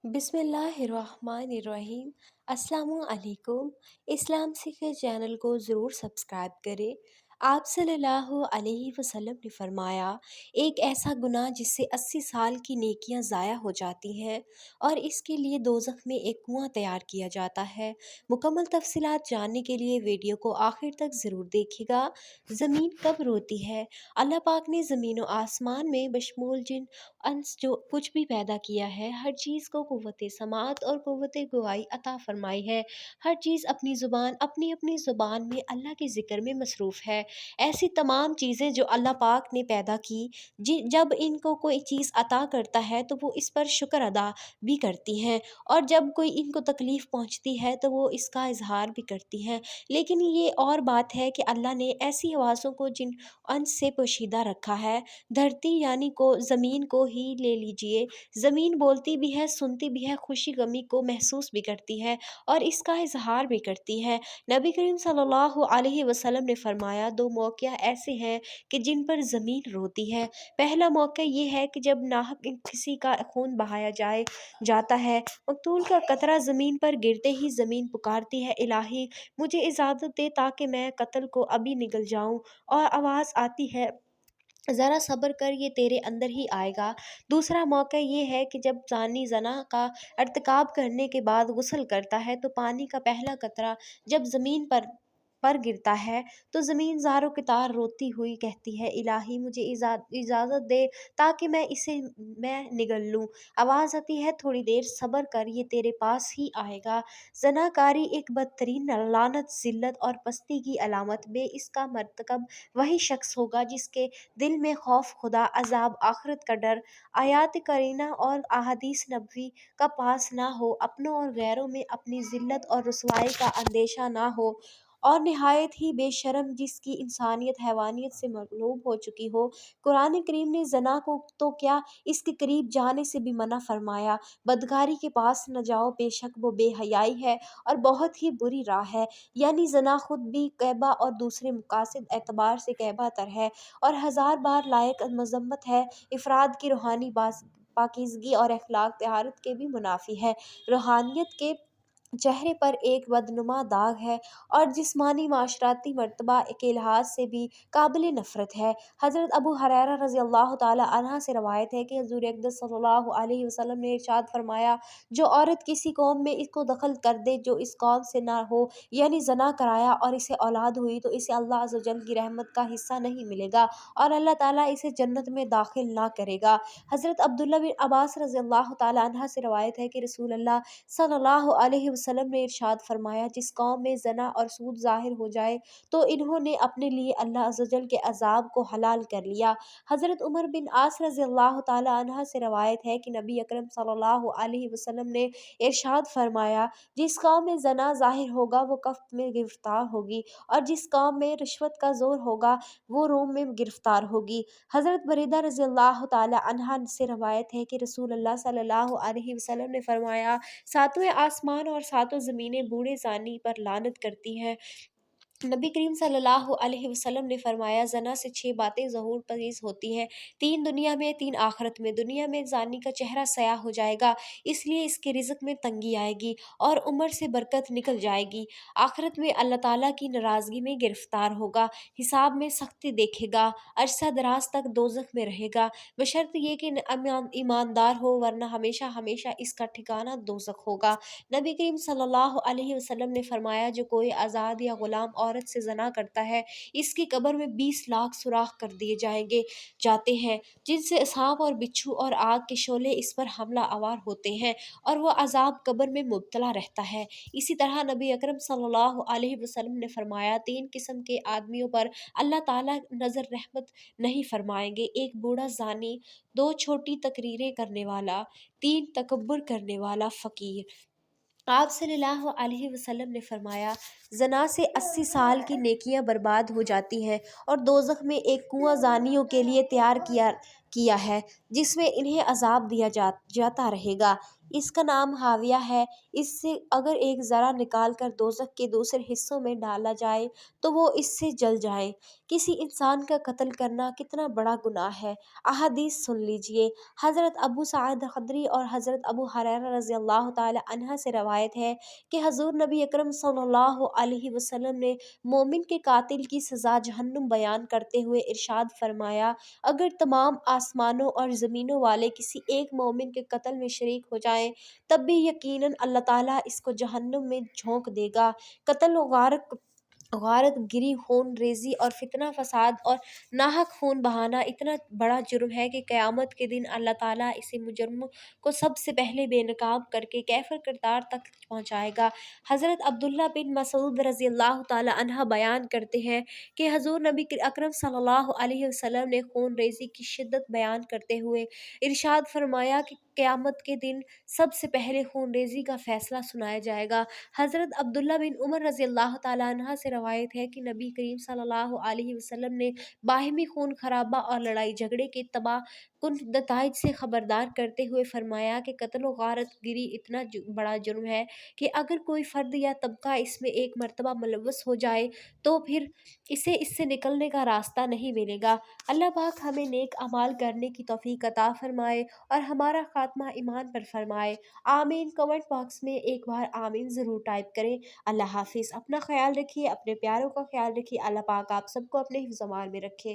بسم اللہ الرحمن الرحیم۔ السلام علیکم۔ اسلام سیکھر چینل کو ضرور سبسکرائب کریں۔ آپ صلی اللہ علیہ وسلم نے فرمایا، ایک ایسا گناہ جس سے 80 سال کی نیکیاں ضائع ہو جاتی ہیں اور اس کے لیے دوزخ میں ایک کنواں تیار کیا جاتا ہے۔ مکمل تفصیلات جاننے کے لیے ویڈیو کو آخر تک ضرور دیکھیے گا۔ زمین کب روتی ہے؟ اللہ پاک نے زمین و آسمان میں بشمول جن انس جو کچھ بھی پیدا کیا ہے، ہر چیز کو قوت سماعت اور قوت گواہی عطا فرمائی ہے۔ ہر چیز اپنی اپنی زبان میں اللہ کے ذکر میں مصروف ہے۔ ایسی تمام چیزیں جو اللہ پاک نے پیدا کی، جب ان کو کوئی چیز عطا کرتا ہے تو وہ اس پر شکر ادا بھی کرتی ہیں، اور جب کوئی ان کو تکلیف پہنچتی ہے تو وہ اس کا اظہار بھی کرتی ہیں۔ لیکن یہ اور بات ہے کہ اللہ نے ایسی حواسوں کو جن انس سے پوشیدہ رکھا ہے۔ دھرتی یعنی کو زمین کو ہی لے لیجئے، زمین بولتی بھی ہے، سنتی بھی ہے، خوشی غمی کو محسوس بھی کرتی ہے اور اس کا اظہار بھی کرتی ہے۔ نبی کریم صلی اللہ علیہ وسلم نے فرمایا، دو موقع ایسے ہیں کہ جن پر زمین روتی ہے۔ پہلا موقع یہ ہے کہ جب ناحق کسی کا خون بہایا جاتا ہے، مقتول کا قطرہ زمین پر گرتے ہی زمین پکارتی ہے، الہی مجھے اجازت دے تاکہ میں قتل کو ابھی نگل جاؤں، اور آواز آتی ہے، ذرا صبر کر، یہ تیرے اندر ہی آئے گا۔ دوسرا موقع یہ ہے کہ جب زانی زنا کا ارتکاب کرنے کے بعد غسل کرتا ہے تو پانی کا پہلا قطرہ جب زمین پر گرتا ہے تو زمین زار و کتار روتی ہوئی کہتی ہے، الہی مجھے اجازت دے تاکہ میں نگل لوں۔ آواز آتی ہے، تھوڑی دیر صبر کر، یہ تیرے پاس ہی آئے گا۔ زناکاری ایک بدترین لعنت، ذلت اور پستی کی علامت۔ بے اس کا مرتکب وہی شخص ہوگا جس کے دل میں خوف خدا، عذاب آخرت کا ڈر، آیات کریمہ اور احادیث نبوی کا پاس نہ ہو، اپنوں اور غیروں میں اپنی ذلت اور رسوائی کا اندیشہ نہ ہو، اور نہایت ہی بے شرم جس کی انسانیت حیوانیت سے مغلوب ہو چکی ہو۔ قرآن کریم نے زنا کو تو کیا، اس کے قریب جانے سے بھی منع فرمایا۔ بدکاری کے پاس نہ جاؤ، بے شک وہ بے حیائی ہے اور بہت ہی بری راہ ہے۔ یعنی زنا خود بھی کعبہ اور دوسرے مقاصد اعتبار سے کعبہ تر ہے اور ہزار بار لائق مذمت ہے۔ افراد کی روحانی پاکیزگی اور اخلاق طہارت کے بھی منافی ہے۔ روحانیت کے چہرے پر ایک بدنما داغ ہے اور جسمانی معاشرتی مرتبہ کے لحاظ سے بھی قابل نفرت ہے۔ حضرت ابو ہریرہ رضی اللہ تعالی عنہ سے روایت ہے کہ حضور اقدس صلی اللہ علیہ وسلم نے ارشاد فرمایا، جو عورت کسی قوم میں اس کو دخل کر دے جو اس قوم سے نہ ہو، یعنی زنا کرایا اور اسے اولاد ہوئی، تو اسے اللہ عز و جل کی رحمت کا حصہ نہیں ملے گا اور اللہ تعالیٰ اسے جنت میں داخل نہ کرے گا۔ حضرت عبداللہ بن عباس رضی اللہ تعالی عنہ سے روایت ہے کہ رسول اللہ صلی اللہ علیہ وسلم نے ارشاد فرمایا، جس قوم میں زنا اور سود ظاہر ہو جائے تو انہوں نے اپنے لیے اللہ عز و جل کے عذاب کو حلال کر لیا۔ حضرت عمر بن عاص رضی اللہ تعالی عنہ سے روایت ہے کہ نبی اکرم صلی اللہ علیہ وسلم نے ارشاد فرمایا، جس قوم میں زنا ظاہر ہوگا وہ کفر میں گرفتار ہوگی، اور جس قوم میں رشوت کا زور ہوگا وہ روم میں گرفتار ہوگی۔ حضرت بریدہ رضی اللہ تعالی عنہ سے روایت ہے کہ رسول اللہ صلی اللہ علیہ وسلم نے فرمایا، ساتویں آسمان اور ساتوں زمینیں بوڑھے زانی پر لعنت کرتی ہیں۔ نبی کریم صلی اللہ علیہ وسلم نے فرمایا، زنا سے 6 باتیں ظہور پذیر ہوتی ہیں، 3 دنیا میں، 3 آخرت میں۔ دنیا میں زانی کا چہرہ سیاہ ہو جائے گا، اس لیے اس کے رزق میں تنگی آئے گی اور عمر سے برکت نکل جائے گی۔ آخرت میں اللہ تعالیٰ کی ناراضگی میں گرفتار ہوگا، حساب میں سختی دیکھے گا، عرصہ دراز تک دوزخ میں رہے گا، بشرط یہ کہ ایماندار ہو، ورنہ ہمیشہ ہمیشہ اس کا ٹھکانہ دوزخ ہوگا۔ نبی کریم صلی اللہ علیہ وسلم نے فرمایا، جو کوئی آزاد یا غلام عورت سے زنا کرتا ہے، اس کی قبر میں 20 لاکھ سوراخ کر دیے جاتے ہیں، جن سے سانپ اور بچھو اور آگ کے شعلے اس پر حملہ آور ہوتے ہیں اور وہ عذاب قبر میں مبتلا رہتا ہے۔ اسی طرح نبی اکرم صلی اللہ علیہ وسلم نے فرمایا، 3 قسم کے آدمیوں پر اللہ تعالیٰ نظر رحمت نہیں فرمائیں گے: ایک بوڑھا زانی، 2 چھوٹی تقریریں کرنے والا، 3 تکبر کرنے والا فقیر۔ آپ صلی اللہ علیہ وسلم نے فرمایا، زنا سے 80 سال کی نیکیاں برباد ہو جاتی ہیں اور دوزخ میں ایک کنواں زانیوں کے لیے تیار کیا ہے جس میں انہیں عذاب دیا جاتا رہے گا۔ اس کا نام حاویہ ہے۔ اس سے اگر ایک ذرہ نکال کر دوزخ کے دوسرے حصوں میں ڈالا جائے تو وہ اس سے جل جائے۔ کسی انسان کا قتل کرنا کتنا بڑا گناہ ہے۔ احادیث سن لیجئے۔ حضرت ابو سعید خدری اور حضرت ابو ہریرہ رضی اللہ تعالی عنہ سے روایت ہے کہ حضور نبی اکرم صلی اللہ علیہ وسلم نے مومن کے قاتل کی سزا جہنم بیان کرتے ہوئے ارشاد فرمایا، اگر تمام آسمانوں اور زمینوں والے کسی ایک مومن کے قتل میں شریک ہو جائیں تب بھی یقیناً اللہ تعالیٰ اس کو جہنم میں جھونک دے گا۔ قتل و غارت گری، خون ریزی اور فتنہ فساد اور ناحق خون بہانا اتنا بڑا جرم ہے کہ قیامت کے دن اللہ تعالیٰ اسے مجرموں کو سب سے پہلے بے نقاب کر کے کیفر کردار تک پہنچائے گا۔ حضرت عبداللہ بن مسعود رضی اللہ تعالی عنہ بیان کرتے ہیں کہ حضور نبی اکرم صلی اللہ علیہ وسلم نے خون ریزی کی شدت بیان کرتے ہوئے ارشاد فرمایا کہ قیامت کے دن سب سے پہلے خون ریزی کا فیصلہ سنایا جائے گا۔ حضرت عبداللہ بن عمر رضی اللہ تعالیٰ عنہ سے روایت ہے کہ نبی کریم صلی اللہ علیہ وسلم نے باہمی خون خرابہ اور لڑائی جھگڑے کے تباہ کن نتائج سے خبردار کرتے ہوئے فرمایا کہ قتل و غارت گری اتنا بڑا جرم ہے کہ اگر کوئی فرد یا طبقہ اس میں ایک مرتبہ ملوث ہو جائے تو پھر اسے اس سے نکلنے کا راستہ نہیں ملے گا۔ اللہ پاک ہمیں نیک اعمال کرنے کی توفیق عطا فرمائے اور ہمارا خاتمہ ایمان پر فرمائے، آمین۔ کمنٹ باکس میں ایک بار آمین ضرور ٹائپ کریں۔ اللہ حافظ۔ اپنا خیال رکھیے، اپنے پیاروں کا خیال رکھیے۔ اللہ پاک آپ سب کو اپنے حفظ و امان میں رکھے۔